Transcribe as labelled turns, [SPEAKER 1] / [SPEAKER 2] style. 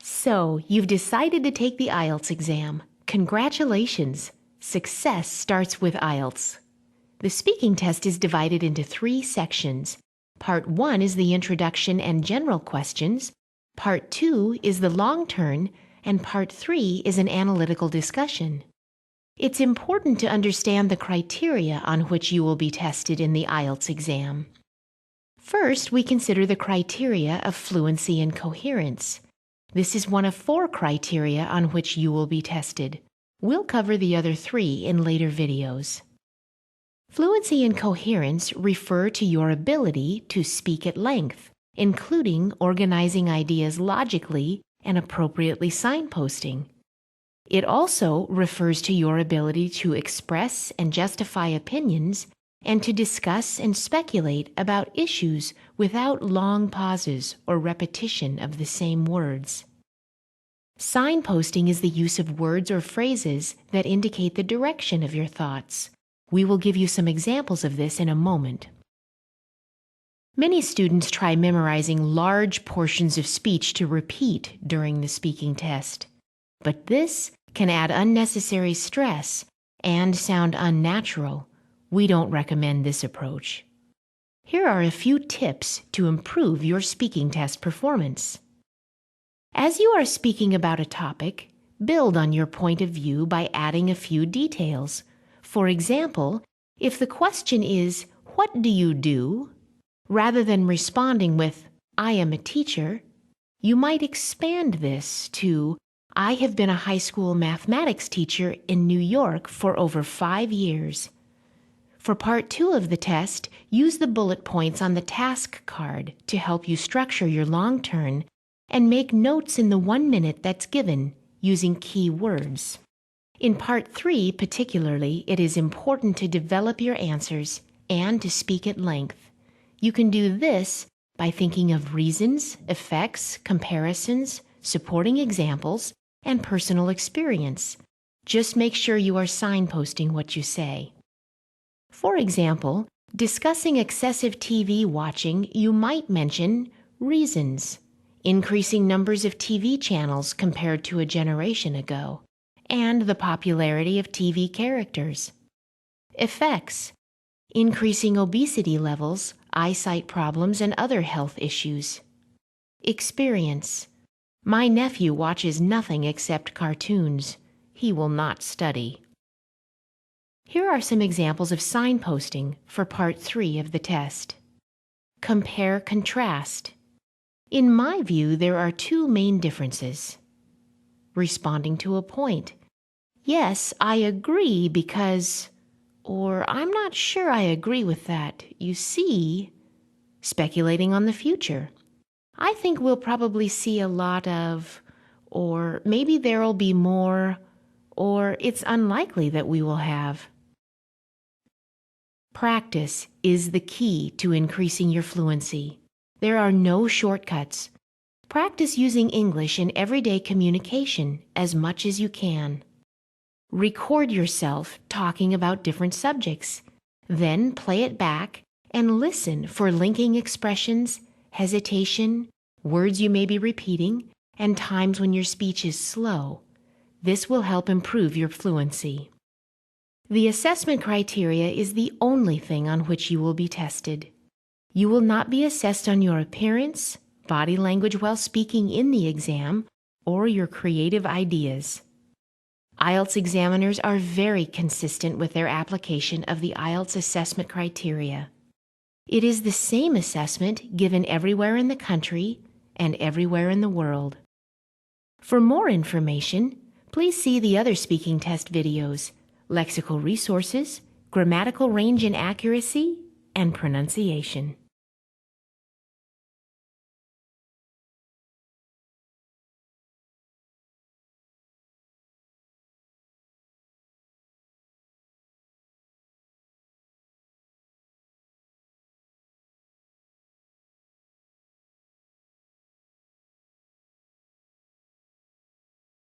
[SPEAKER 1] So, you've decided to take the IELTS exam. Congratulations! Success starts with IELTS. The speaking test is divided into 3 sections. Part 1 is the introduction and general questions. Part 2 is the long turn, and Part 3 is an analytical discussion. It's important to understand the criteria on which you will be tested in the IELTS exam. First, we consider the criteria of fluency and coherence. This is one of 4 criteria on which you will be tested. We'll cover the other 3 in later videos. Fluency and coherence refer to your ability to speak at length, including organizing ideas logically and appropriately signposting. It also refers to your ability to express and justify opinions and to discuss and speculate about issues without long pauses or repetition of the same words. Signposting is the use of words or phrases that indicate the direction of your thoughts. We will give you some examples of this in a moment. Many students try memorizing large portions of speech to repeat during the speaking test, but this can add unnecessary stress and sound unnatural. We don't recommend this approach. Here are a few tips to improve your speaking test performance. As you are speaking about a topic, build on your point of view by adding a few details. For example, if the question is, "What do you do?" rather than responding with, "I am a teacher," you might expand this to, "I have been a high school mathematics teacher in New York for over 5 years." For Part 2 of the test, use the bullet points on the task card to help you structure your long turn and make notes in the 1 minute that's given using key words. In Part 3 particularly, it is important to develop your answers and to speak at length. You can do this by thinking of reasons, effects, comparisons, supporting examples, and personal experience. Just make sure you are signposting what you say. For example, discussing excessive TV watching, you might mention reasons, increasing numbers of TV channels compared to a generation ago, and the popularity of TV characters. Effects, increasing obesity levels, eyesight problems, and other health issues. Experience, my nephew watches nothing except cartoons. He will not study. Here are some examples of signposting for Part 3 of the test. Compare-contrast. In my view, there are 2 main differences. Responding to a point. Yes, I agree because, or I'm not sure I agree with that. You see, speculating on the future. I think we'll probably see a lot of, or maybe there'll be more, or it's unlikely that we will have. Practice is the key to increasing your fluency. There are no shortcuts. Practice using English in everyday communication as much as you can. Record yourself talking about different subjects. Then play it back and listen for linking expressions, hesitation, words you may be repeating, and times when your speech is slow. This will help improve your fluency. The assessment criteria is the only thing on which you will be tested. You will not be assessed on your appearance, body language while speaking in the exam, or your creative ideas. IELTS examiners are very consistent with their application of the IELTS assessment criteria. It is the same assessment given everywhere in the country and everywhere in the world. For more information, please see the other speaking test videos, lexical resources, grammatical range and accuracy, and pronunciation.